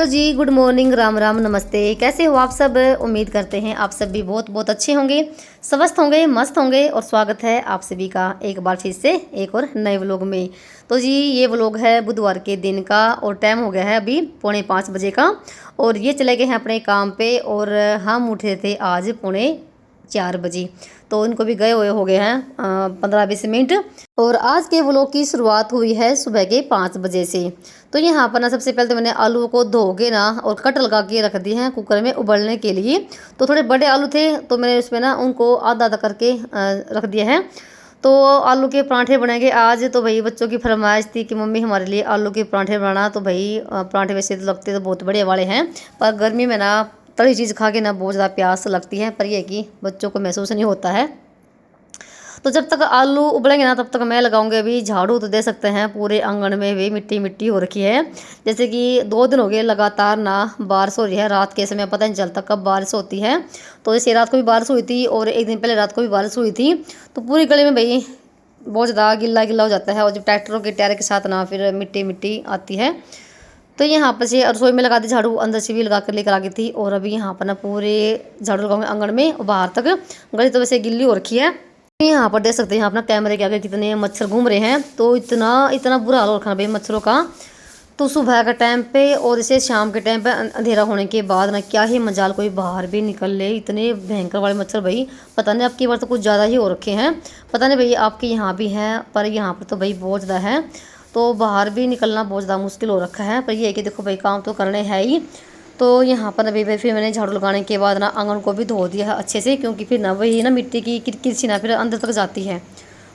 जी, good morning, Ram Ram, नमस्ते। कैसे हो आप सब? उम्मीद करते हैं आप सब भी बहुत बहुत अच्छे होंगे, स्वस्थ होंगे, मस्त होंगे। और स्वागत है आप सभी का एक बार फिर से एक और नए व्लॉग में। तो जी ये व्लॉग है बुधवार के दिन का और टाइम हो गया है अभी 4:45 का। और ये चले गए हैं अपने काम पे और हम उठे थे आज 3:45 तो इनको भी गए हुए हो गए हैं 15-20 मिनट। और आज के व्लॉग की शुरुआत हुई है सुबह के 5 बजे से। तो यहाँ पर ना सबसे पहले तो मैंने आलू को धो के ना और कट लगा के रख दिए हैं कुकर में उबलने के लिए। तो थोड़े बड़े आलू थे तो मैंने उसमें ना उनको आधा आधा करके रख दिए हैं। तो आलू के पराठे बनेंगे आज। तो भाई बच्चों की फरमाइश थी कि मम्मी हमारे लिए आलू के पराठे बनाना। तो भाई पराठे वैसे तो लगते तो बहुत बड़े वाले हैं, पर गर्मी में ना तली चीज़ खा के ना बहुत ज़्यादा प्यास लगती है, पर यह कि बच्चों को महसूस नहीं होता है। तो जब तक आलू उबलेंगे ना तब तक मैं लगाऊंगी अभी झाड़ू। तो दे सकते हैं पूरे आंगन में भी मिट्टी मिट्टी हो रखी है। जैसे कि 2 दिन हो गए लगातार ना बारिश हो रही है। रात के समय पता नहीं चलता कब बारिश होती है। तो जैसे रात को भी बारिश हुई थी और एक दिन पहले रात को भी बारिश हुई थी। तो पूरी गली में भाई बहुत ज़्यादा गिल्ला गिल्ला हो जाता है। और जब ट्रैक्टरों के टायर के साथ ना फिर मिट्टी मिट्टी आती है। तो यहाँ पर से रसोई में लगा दी झाड़ू, अंदर से भी लगा कर लेकर आ गई थी। और अभी यहाँ पर ना पूरे झाड़ू लगाऊंगे आंगन में और बाहर तक। गली तो वैसे गिल्ली हो रखी है। यहाँ पर देख सकते हैं अपना कैमरे के आगे कितने मच्छर घूम रहे हैं। तो इतना इतना बुरा हाल हो रखा है भाई मच्छरों का। तो सुबह का टाइम पे और इसे शाम के टाइम पे अंधेरा होने के बाद ना क्या ही मजाल कोई बाहर भी निकल ले। इतने भयंकर वाले मच्छर भाई, पता नहीं आपकी बार तो कुछ ज़्यादा ही हो रखे हैं। पता नहीं भाई आपके यहाँ भी हैं, पर यहाँ पर तो भाई बहुत ज़्यादा है। तो बाहर भी निकलना बहुत ज़्यादा मुश्किल हो रखा है। पर यह है कि देखो भाई काम तो करने है ही। तो यहाँ पर अभी फिर मैंने झाड़ू लगाने के बाद ना आंगन को भी धो दिया है अच्छे से, क्योंकि फिर ना वही ना मिट्टी की किरकिर सी ना फिर अंदर तक जाती है।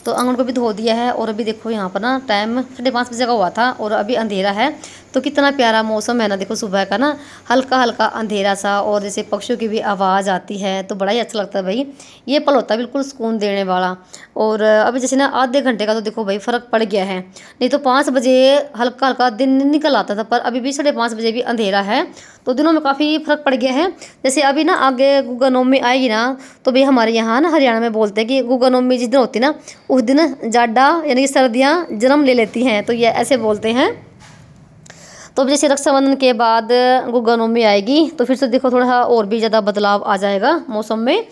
तो आंगन को भी धो दिया है। और अभी देखो यहाँ पर ना टाइम 5:30 का हुआ था और अभी अंधेरा है। तो कितना प्यारा मौसम है ना, देखो सुबह का ना हल्का हल्का अंधेरा सा और जैसे पक्षियों की भी आवाज़ आती है तो बड़ा ही अच्छा लगता है भाई। ये पल होता है बिल्कुल सुकून देने वाला। और अभी जैसे ना आधे घंटे का तो देखो भाई फ़र्क पड़ गया है। नहीं तो 5 बजे हल्का हल्का दिन निकल आता था, पर अभी भी 5:30 बजे भी अंधेरा है। तो दिनों में काफ़ी फ़र्क पड़ गया है। जैसे अभी ना आगे गुग्गा नवमी आएगी ना, तो भाई हमारे यहाँ ना हरियाणा में बोलते हैं कि गुग्गा नवमी जिस दिन होती है ना उस दिन जाडा यानी कि सर्दियाँ जन्म ले लेती हैं। तो ये ऐसे बोलते हैं। तो अब जैसे रक्षाबंधन के बाद गुग्गा नवमी आएगी तो फिर से देखो थोड़ा और भी ज़्यादा बदलाव आ जाएगा मौसम में।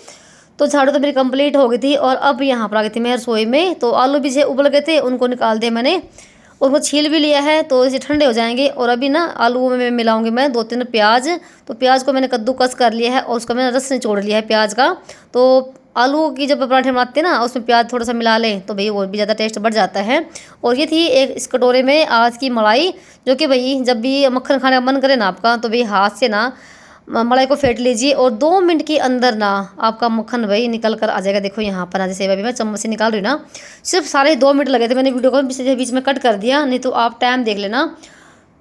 तो झाड़ू तो मेरी कंप्लीट हो गई थी और अब यहाँ पर आ गई थी मैं रसोई में। तो आलू भी से उबल गए थे, उनको निकाल दिया मैंने और उनको छील भी लिया है। तो इसे ठंडे हो जाएंगे। और अभी ना आलू में मिलाऊंगी मैं 2-3 प्याज। तो प्याज को मैंने कद्दूकस कर लिया है और उसका मैंने रस निचोड़ लिया है प्याज का। तो आलू की जब पराठे बनाते हैं ना उसमें प्याज थोड़ा सा मिला लें तो भाई और भी ज़्यादा टेस्ट बढ़ जाता है। और ये थी एक इस कटोरे में आज की मलाई, जो कि भाई जब भी मक्खन खाने का मन करे ना आपका तो भाई हाथ से ना मलाई को फेंट लीजिए और 2 मिनट के अंदर ना आपका मक्खन भाई निकल कर आ जाएगा। देखो यहाँ पर ना जैसे अभी मैं चम्मच से निकाल रही हूँ ना, सिर्फ साढ़े 2 मिनट लगे थे। मैंने वीडियो को बीच में कट कर दिया, नहीं तो आप टाइम देख लेना।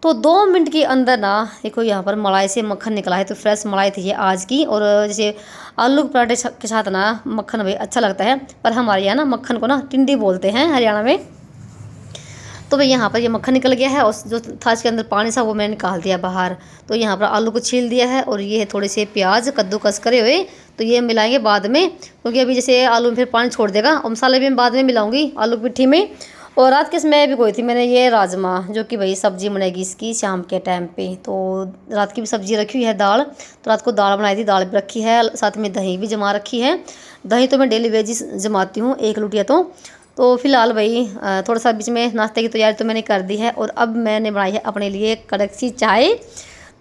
तो 2 मिनट के अंदर ना देखो यहाँ पर मलाई से मक्खन निकला है। तो फ्रेश मलाई थी ये आज की। और जैसे आलू के पराठे के साथ ना मक्खन भाई अच्छा लगता है, पर हमारे यहाँ ना मक्खन को ना टिंडी बोलते हैं हरियाणा में। तो भाई यहाँ पर ये मक्खन निकल गया है और जो था इसके अंदर पानी था वो मैंने निकाल दिया बाहर। तो यहाँ पर आलू को छील दिया है और ये है थोड़े से प्याज कद्दूकस करे हुए। तो ये मिलाएंगे बाद में, क्योंकि अभी जैसे आलू में फिर पानी छोड़ देगा। और मसाले भी मैं बाद में मिलाऊंगी आलू की पिट्ठी में। और रात के समय भी कोई थी मैंने ये राजमा, जो कि भाई सब्जी बनेगी इसकी शाम के टाइम पे। तो रात की भी सब्जी रखी हुई है, दाल। तो रात को दाल बनाई थी, दाल भी रखी है, साथ में दही भी जमा रखी है। दही तो मैं डेली वेज जमाती हूँ 1 लुटिया। तो फिलहाल भाई थोड़ा सा बीच में नाश्ते की तैयारी तो मैंने कर दी है। और अब मैंने बनाई है अपने लिए कड़क सी चाय।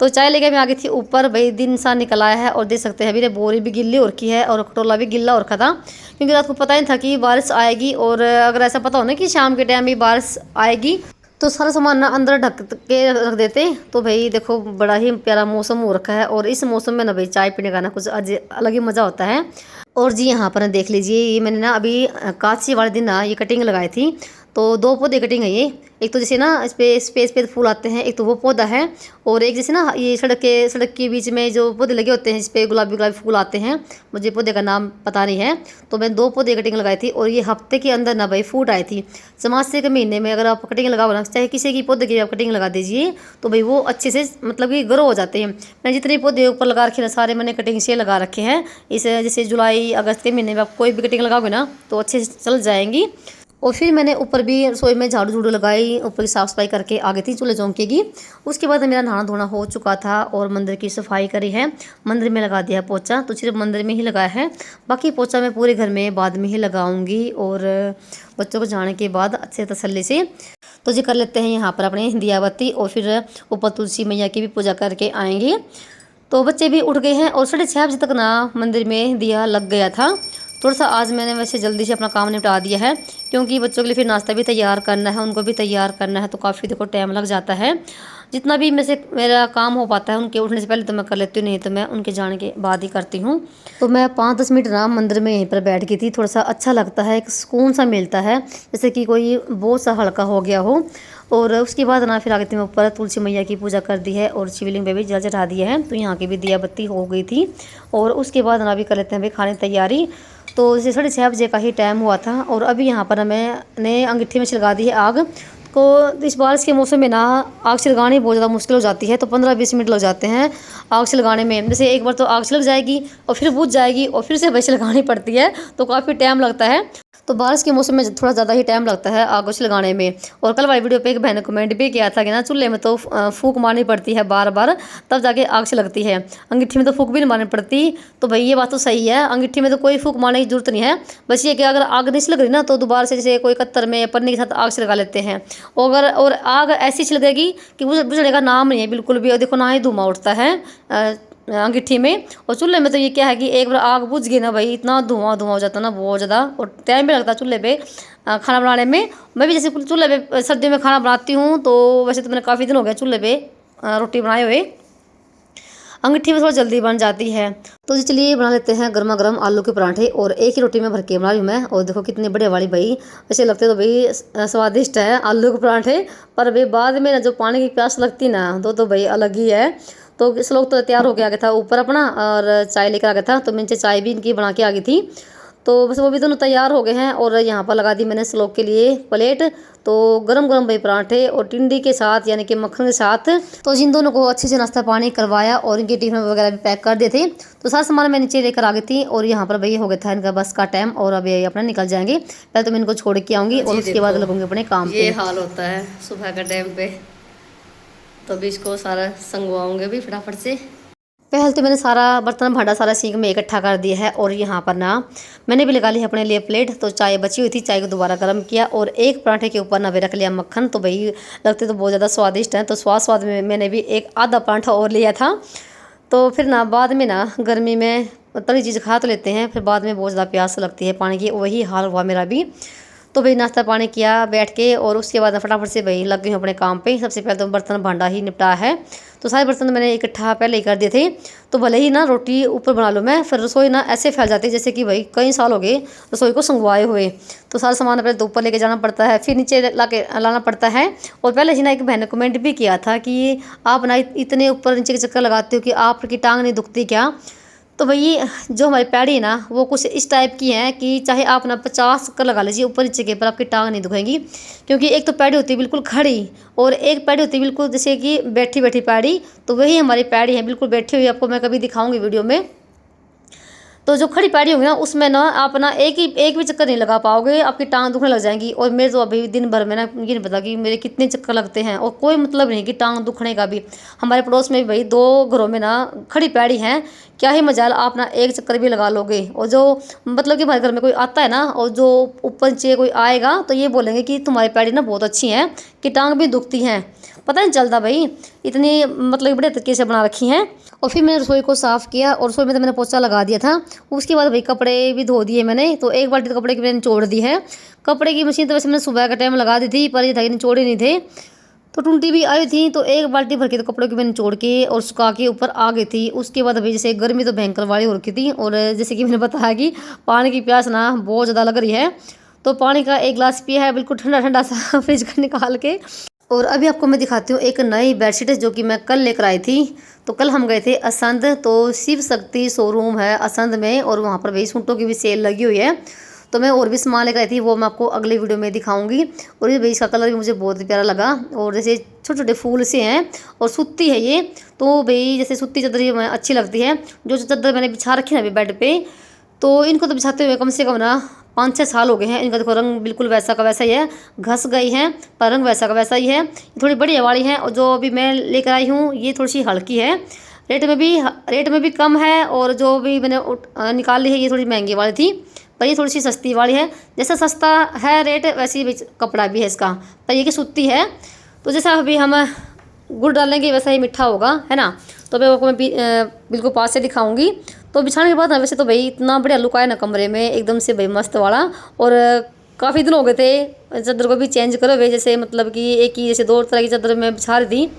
तो चाय लेके मैं आ गई थी ऊपर। भाई दिन सा निकल आया है और देख सकते हैं अभी बोरी भी गिल्ली हो रखी है और कटोला भी गिल्ला हो रखा था, क्योंकि रात को पता नहीं था कि बारिश आएगी। और अगर ऐसा पता हो ना कि शाम के टाइम भी बारिश आएगी तो सारा सामान ना अंदर ढक के रख देते। तो भाई देखो बड़ा ही प्यारा मौसम हो रखा है। और इस मौसम में ना भाई चाय पीने का ना कुछ अलग ही मज़ा होता है। और जी यहाँ पर देख लीजिए ये मैंने ना अभी काशी वाले दिन ना ये कटिंग लगाई थी। तो 2 पौधे कटिंग है ये। एक तो जैसे ना इस पे स्पेस पे फूल आते हैं, एक तो वो पौधा है। और एक जैसे ना ये सड़क के बीच में जो पौधे लगे होते हैं जिस पे गुलाबी गुलाबी फूल आते हैं, मुझे पौधे का नाम पता नहीं है। तो मैं 2 पौधे कटिंग लगाई थी और ये हफ्ते के अंदर ना भाई फूट आई थी। चमासे के महीने में अगर आप कटिंग लगाओ ना, चाहे किसी की पौधे की आप कटिंग लगा दीजिए तो भाई वो अच्छे से मतलब कि ग्रो हो जाते हैं। मैंने जितने पौधे ऊपर लगा रखे ना सारे मैंने कटिंग से लगा रखे हैं। इस जैसे जुलाई अगस्त के महीने में आप कोई भी कटिंग लगाओगे ना तो अच्छे से चल जाएंगी। और फिर मैंने ऊपर भी रसोई में झाड़ू झूड़ू लगाई, ऊपर की साफ़ सफाई करके आ गई थी चूल्हे चौंके की। उसके बाद मेरा नहाना धोना हो चुका था और मंदिर की सफाई करी है। मंदिर में लगा दिया पोछा, तो सिर्फ मंदिर में ही लगाया है, बाकी पोछा मैं पूरे घर में बाद में ही लगाऊंगी। और बच्चों को जाने के बाद अच्छे तसल्ली से तो जी कर लेते हैं यहाँ पर अपने दिया बत्ती, और फिर ऊपर तुलसी मैया की भी पूजा करके आएंगे। तो बच्चे भी उठ गए हैं और 6:30 बजे तक ना मंदिर में दिया लग गया था। थोड़ा सा आज मैंने वैसे जल्दी से अपना काम निपटा दिया है, क्योंकि बच्चों के लिए फिर नाश्ता भी तैयार करना है, उनको भी तैयार करना है, तो काफ़ी देखो टाइम लग जाता है। जितना भी मेरा काम हो पाता है उनके उठने से पहले तो मैं कर लेती हूँ, नहीं तो मैं उनके जाने के बाद ही करती हूँ। तो मैं 5-10 मिनट राम मंदिर में यहीं पर बैठ गई थी, थोड़ा सा अच्छा लगता है, एक सुकून सा मिलता है, जैसे कि कोई बोझ सा हल्का हो गया हो। और उसके बाद ना फिर आ गई थी मैं ऊपर, तुलसी मैया की पूजा कर दी है और शिवलिंग पे भी जल चढ़ा दिया है, तो यहाँ की भी दिया बत्ती हो गई थी। और उसके बाद ना भी कर लेते हैं भाई खाने तैयारी। तो जैसे 6:30 बजे का ही टाइम हुआ था और अभी यहाँ पर मैंने अंगीठी में छिलगा दी है आग। तो इस बारिश के मौसम में ना आग छिलगानी बहुत ज़्यादा मुश्किल हो जाती है, तो 15-20 मिनट लग जाते हैं आग छिलगाने में। जैसे एक बार तो आग छिलक जाएगी और फिर बुझ जाएगी और फिर से भाई छिलगानी पड़ती है, तो काफ़ी टाइम लगता है। तो बारिश के मौसम में थोड़ा ज़्यादा ही टाइम लगता है आग छिलगाने में। और कल वाली वीडियो पे एक बहन ने कमेंट भी किया था कि ना चूल्हे में तो फूंक मारनी पड़ती है बार बार, तब जाके आग छिलकती है, अंगीठी में तो फूंक भी नहीं मारनी पड़ती। तो भाई ये बात तो सही है, अंगीठी में तो कोई फूंक मारने की जरूरत नहीं है। बस ये कि अगर आग नहीं छिलक रही ना, तो दोबारा से जैसे कोई कत्तर में पन्नी के साथ आग छिलका लेते हैं। और आग ऐसी छिलकेगी कि बुझने का नाम नहीं है बिल्कुल भी। और देखो ना ही धुआं उठता है अंगीठी में। और चूल्हे में तो ये क्या है कि एक बार आग बुझ गई ना भाई, इतना धुआं हो जाता है ना बहुत ज़्यादा, और टाइम भी लगता है चूल्हे पे खाना बनाने में। मैं भी जैसे चूल्हे पे सर्दियों में खाना बनाती हूँ, तो वैसे तो मैंने काफ़ी दिन हो गया चूल्हे पे रोटी बनाए हुए, अंगीठी में थोड़ा जल्दी बन जाती है। तो चलिए बना लेते हैं गर्मा गर्म आलू के पराठे, और एक ही रोटी में भर के बना रही हूँ मैं। और देखो कितने बड़े वाली भाई, वैसे लगते तो भाई स्वादिष्ट है आलू के पराठे, पर भाई बाद में ना जो पानी की प्यास लगती ना, तो भाई अलग ही है। तो इस लोग तो तैयार होकर आ गया था ऊपर अपना, और चाय लेकर आ गया था, तो मैं चाय भी इनकी बना के आ गई थी। तो बस वो भी दोनों तैयार हो गए हैं, और यहाँ पर लगा दी मैंने श्लोक के लिए प्लेट। तो गरम गरम भाई पराठे और टिंडी के साथ यानी कि मक्खन के साथ, तो जिन दोनों को अच्छे से नाश्ता पानी करवाया और इनके टिफिन वगैरह भी पैक कर दिए थे। तो सारा सामान मैं नीचे लेकर आ गई थी, और यहाँ पर भाई हो गया था इनका बस का टाइम, और अभी ये अपना निकल जाएंगे। पहले तो मैं इनको छोड़ के आऊँगी और उसके बाद लगूंगी अपने काम पे। ये हाल होता है सुबह का टाइम पे, तो अभी इसको सारा संगवाऊंगे भी फटाफट से। पहले तो मैंने सारा बर्तन भांडा सारा सिंक में इकट्ठा कर दिया है, और यहाँ पर ना मैंने भी लगा ली अपने लिए प्लेट। तो चाय बची हुई थी, चाय को दोबारा गर्म किया, और एक पराठे के ऊपर ना भी रख लिया मक्खन। तो भाई लगते तो बहुत ज़्यादा स्वादिष्ट हैं, तो स्वाद में मैंने भी एक आधा पराठा और लिया था। तो फिर ना बाद में ना गर्मी में तली चीज़ खा तो लेते हैं, फिर बाद में बहुत ज़्यादा प्यास लगती है पानी की, वही हाल हुआ मेरा भी। तो भाई नाश्ता पानी किया बैठ के, और उसके बाद फटाफट से भाई लग गई हूँ अपने काम पे। सबसे पहले तो बर्तन भांडा ही निपटा है, तो सारे बर्तन मैंने इकट्ठा पहले ही कर दिए थे। तो भले ही ना रोटी ऊपर बना लूँ मैं, फिर रसोई ना ऐसे फैल जाती है जैसे कि भाई कई साल हो गए रसोई को संगवाए हुए। तो सारा सामान पहले तो ऊपर लेके जाना पड़ता है, फिर नीचे लाना पड़ता है। और पहले ही ना एक बहन ने कमेंट भी किया था कि आप ना इतने ऊपर नीचे के चक्कर लगाते हो कि आपकी टांग नहीं दुखती क्या। तो भाई जो हमारी पैड़ी है ना, वो कुछ इस टाइप की है कि चाहे आप ना 50 चक्कर लगा लीजिए ऊपर नीचे के, पर आपकी टांग नहीं दुखेगी। क्योंकि एक तो पैड़ी होती है बिल्कुल खड़ी, और एक पैड़ी होती है बिल्कुल जैसे कि बैठी बैठी पैड़ी। तो वही हमारी पैड़ी है बिल्कुल बैठी हुई, आपको मैं कभी दिखाऊंगी वीडियो में। तो जो खड़ी पैड़ी होगी ना, उसमें ना आप ना एक भी चक्कर नहीं लगा पाओगे, आपकी टांग दुखने लग जाएंगी। और मेरे तो अभी दिन भर में ना ये नहीं पता कि मेरे कितने चक्कर लगते हैं, और कोई मतलब नहीं कि टांग दुखने का भी। हमारे पड़ोस में भी भाई 2 घरों में ना खड़ी पैड़ी हैं, क्या ही मजाल आप ना एक चक्कर भी लगा लोगे। और जो मतलब कि हमारे घर में कोई आता है ना, और जो ऊपर नीचे कोई आएगा, तो ये बोलेंगे कि तुम्हारी पैड़ी ना बहुत अच्छी है, कि टांग भी दुखती हैं। पता नहीं चलता भाई, इतनी मतलब बड़े तरीके से बना रखी हैं। और फिर मैंने रसोई को साफ़ किया, और रसोई में तो मैंने पोछा लगा दिया था। उसके बाद भाई कपड़े भी धो दिए मैंने, तो एक बाल्टी कपड़े की मैंने निचोड़ दी है। कपड़े की मशीन तो वैसे मैंने सुबह का टाइम लगा दी थी, पर ये था कि निचोड़े नहीं थे। तो टूंटी भी आई थी, तो एक बाल्टी भर के तो कपड़ों की मैंने निचोड़ के और सुखा के ऊपर आ गई थी। उसके बाद अभी जैसे गर्मी तो भयंकर वाली हो रखी थी, और जैसे कि मैंने बताया कि पानी की प्यास ना बहुत ज़्यादा लग रही है। तो पानी का एक गिलास पिया है बिल्कुल ठंडा ठंडा सा फ्रिज का निकाल के। और अभी आपको मैं दिखाती हूँ एक नई बेडशीट जो कि मैं कल लेकर आई थी। तो कल हम गए थे असंध, तो शिव शक्ति शोरूम है असंध में, और वहाँ पर भाई सूटों की भी सेल लगी हुई है। तो मैं और भी सामान लेकर आई थी, वो मैं आपको अगले वीडियो में दिखाऊंगी। और ये भाई इसका कलर भी मुझे बहुत प्यारा लगा, और जैसे छोटे छोटे फूल से हैं, और सूती है ये। तो भाई जैसे सूती चादर ये अच्छी लगती है। जो चादर मैंने बिछा रखी है अभी बेड पे, तो इनको तो बिछाते हुए कम से कम ना 5-6 साल हो गए हैं। इनका देखो रंग बिल्कुल वैसा का वैसा ही है, घस गई हैं पर रंग वैसा का वैसा ही है। थोड़ी बढ़िया वाली है और जो अभी मैं लेकर आई हूँ ये थोड़ी सी हल्की है, रेट में भी कम है। और जो भी मैंने निकाल ली है ये थोड़ी महंगी वाली थी, पर ये थोड़ी सी सस्ती वाली है। जैसा सस्ता है रेट वैसे ही कपड़ा भी है इसका, पर ये कि सूती है। तो जैसा अभी हम गुड़ डालेंगे वैसा ही मीठा होगा, है ना। तो अभी आपको मैं बिल्कुल पास से दिखाऊंगी। तो बिछाने के बाद ना वैसे तो भाई इतना बढ़िया लुक आया ना कमरे में, एकदम से भाई मस्त वाला। और काफ़ी दिन हो गए थे चादर को भी चेंज करो भाई, जैसे मतलब कि एक ही जैसे 2 तरह की चादर मैं बिछा रही थी।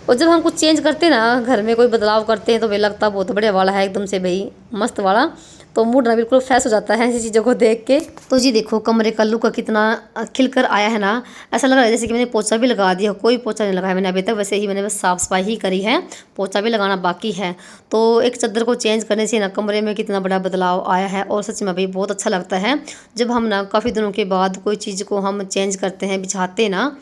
और जब हम कुछ चेंज करते हैं ना, घर में कोई बदलाव करते हैं, तो भाई लगता बहुत बढ़िया वाला है, एकदम से भाई मस्त वाला। तो मूड ना बिल्कुल फ्रेश हो जाता है ऐसी चीज़ों को देख के। तो जी देखो कमरे का लुक कितना खिलकर आया है ना। ऐसा लग रहा है जैसे कि मैंने पोछा भी लगा दिया, कोई पोछा नहीं लगाया मैंने अभी तक। वैसे ही मैंने बस साफ़ सफाई ही करी है, पोछा भी लगाना बाकी है। तो एक चादर को चेंज करने से ना कमरे में कितना बड़ा बदलाव आया है। और सच में भाई बहुत अच्छा लगता है जब हम ना काफ़ी दिनों के बाद कोई चीज़ को हम चेंज करते हैं, बिछाते ना,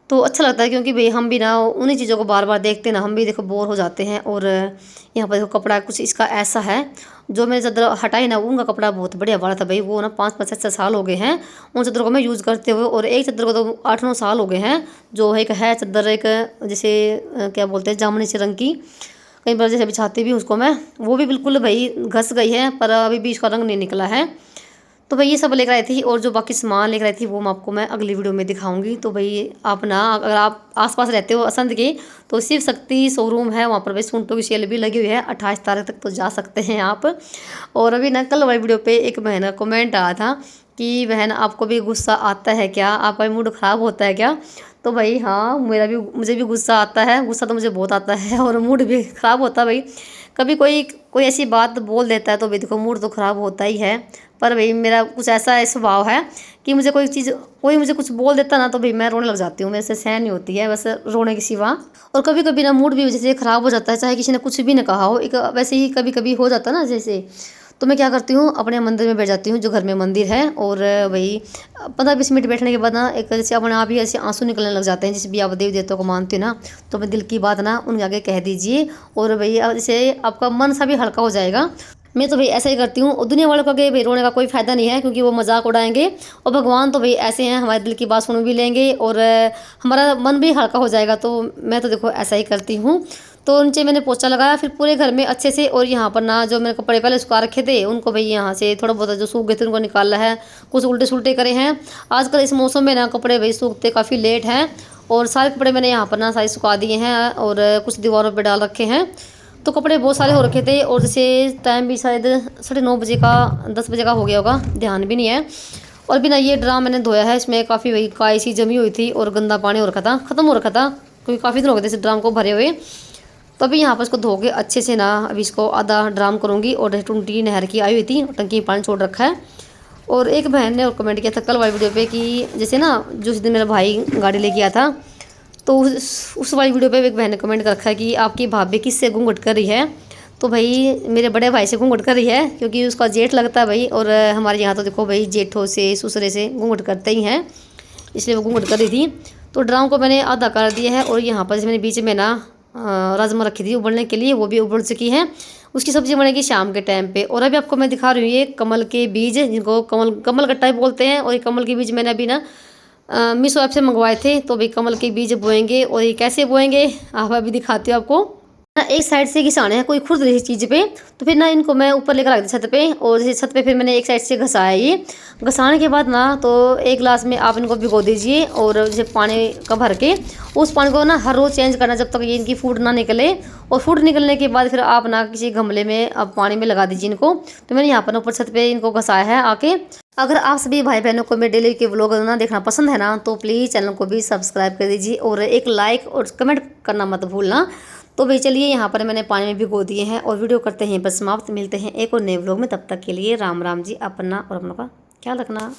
तो अच्छा लगता है। क्योंकि भाई हम भी ना उन्हीं चीज़ों को बार बार देखते ना, हम भी देखो बोर हो जाते हैं। और यहाँ पर देखो कपड़ा कुछ इसका ऐसा है, जो मैंने चादर हटाई ना उनका कपड़ा बहुत बढ़िया वाला था भाई। वो ना 5-5 6 साल हो गए हैं उन चादरों को मैं यूज़ करते हुए। और एक चादर को तो 8-9 साल हो गए हैं, जो एक है चादर एक जैसे क्या बोलते हैं जामुनी से रंग की, कई बार जैसे बिछाती भी उसको मैं, वो भी बिल्कुल भाई घस गई है, पर अभी भी इसका रंग नहीं निकला है। तो भाई ये सब लेकर आई थी, और जो बाकी सामान लेकर आई थी वो मैं आपको मैं अगली वीडियो में दिखाऊंगी। तो भाई आप ना अगर आप आसपास रहते हो असंध के, तो शिव शक्ति शोरूम है, वहाँ पर भाई सूटों की सेल भी लगी हुई है। 28 तारीख तक तो जा सकते हैं आप। और अभी ना कल वाली वीडियो पे एक बहन का कमेंट आया था कि बहन आपको भी गुस्सा आता है क्या, आपका भी मूड ख़राब होता है क्या। तो भाई हाँ, मुझे भी गुस्सा आता है, गुस्सा तो मुझे बहुत आता है, और मूड भी ख़राब होता है भाई। कभी कोई ऐसी बात बोल देता है तो भाई देखो मूड तो ख़राब होता ही है। पर भाई मेरा कुछ ऐसा स्वभाव है कि मुझे कोई मुझे कुछ बोल देता ना, तो भाई मैं रोने लग जाती हूँ, मेरे से सहन नहीं होती है बस रोने की सिवा। और कभी कभी ना मूड भी वजह से ख़राब हो जाता है, चाहे किसी ने कुछ भी ना कहा हो, एक वैसे ही कभी कभी हो जाता है ना जैसे। तो मैं क्या करती हूँ, अपने मंदिर में बैठ जाती हूँ, जो घर में मंदिर है। और भाई 15-20 मिनट बैठने के बाद ना एक जैसे अपने आप ही ऐसे आंसू निकलने लग जाते हैं। जैसे भी आप देवी देवताओं को मानते हो ना, तो अपने दिल की बात ना उनके आगे कह दीजिए, और भाई जैसे आपका मन सा भी हल्का हो जाएगा। मैं तो भाई ऐसा ही करती हूँ। और दुनिया वालों को आगे भाई रोने का कोई फ़ायदा नहीं है, क्योंकि वो मजाक उड़ाएंगे। और भगवान तो भाई ऐसे हैं, हमारे दिल की बात सुन भी लेंगे, और हमारा मन भी हल्का हो जाएगा। तो मैं तो देखो ऐसा ही करती हूँ। तो नीचे मैंने पोछा लगाया फिर पूरे घर में अच्छे से। और यहाँ पर ना जो मैंने कपड़े पहले सुखा रखे थे उनको भाई यहाँ से थोड़ा बहुत जो सूख गए थे उनको निकाला है, कुछ उल्टे सुल्टे करे हैं। आजकल इस मौसम में ना कपड़े भाई सूखते काफ़ी लेट हैं, और सारे कपड़े मैंने यहाँ पर ना सारे सुखा दिए हैं, और कुछ दीवारों पर डाल रखे हैं। तो कपड़े बहुत सारे हो रखे थे, और जैसे टाइम भी शायद 9:30 बजे का 10 बजे का हो गया होगा, ध्यान भी नहीं है। और बिना ये ड्राम मैंने धोया है, इसमें काफ़ी वही काई सी जमी हुई थी और गंदा पानी हो रखा था, ख़त्म हो रखा था, क्योंकि काफ़ी दिन हो गए थे इस ड्राम को भरे हुए। तो अभी यहाँ पर इसको धो के अच्छे से ना अभी इसको आधा ड्राम करूँगी। और टूंटी नहर की आई हुई थी, टंकी में पानी छोड़ रखा है। और एक बहन ने और कमेंट किया था कल वाली वीडियो पे कि जैसे ना जिस दिन मेरा भाई गाड़ी लेके आया था, तो उस वाली वीडियो पे एक बहन ने कमेंट कर रखा है कि आपकी भाभी किससे घूंघट कर रही है। तो भाई मेरे बड़े भाई से घूंघट कर रही है, क्योंकि उसका जेठ लगता है भाई। और हमारे यहाँ तो देखो भाई जेठों से ससुरे से घूंघट करते ही हैं, इसलिए वो घूंघट कर रही थी। तो ड्राम को मैंने आधा कर दिया है। और यहाँ पर मैंने बीच में ना राजमा रखी थी उबलने के लिए, वो भी उबल चुकी है। उसकी सब्ज़ी बनेगी शाम के टाइम पे। और अभी आपको मैं दिखा रही हूँ ये कमल के बीज, जिनको कमल गट्टा बोलते हैं। और ये कमल के बीज मैंने अभी ना मीशो ऐप से मंगवाए थे। तो भाई कमल के बीज बोएंगे, और ये कैसे बोएंगे आप अभी दिखाती हूँ आपको। ना एक साइड से घिसाने हैं, कोई खुद रही चीज़ पे, तो फिर ना इनको मैं ऊपर लेकर आ गई छत पे। और जैसे छत पे फिर मैंने एक साइड से घसाया। ये घसाने के बाद ना तो एक गिलास में आप इनको भिगो दीजिए, और जैसे पानी का भर के उस पानी को ना हर रोज़ चेंज करना जब तक ये इनकी फूड ना निकले। और फूड निकलने के बाद फिर आप ना किसी गमले में अब पानी में लगा दीजिए इनको। तो मैंने यहाँ पर ऊपर छत पे इनको घसाया है आके। अगर आप सभी भाई बहनों को मेरे डेली के व्लॉग ना देखना पसंद है ना, तो प्लीज़ चैनल को भी सब्सक्राइब कर दीजिए, और एक लाइक और कमेंट करना मत भूलना। तो भाई चलिए यहाँ पर मैंने पानी में भिगो दिए हैं, और वीडियो करते हैं बस समाप्त। मिलते हैं एक और नए व्लॉग में, तब तक के लिए राम राम जी। अपना और अपनों का ख्याल रखना।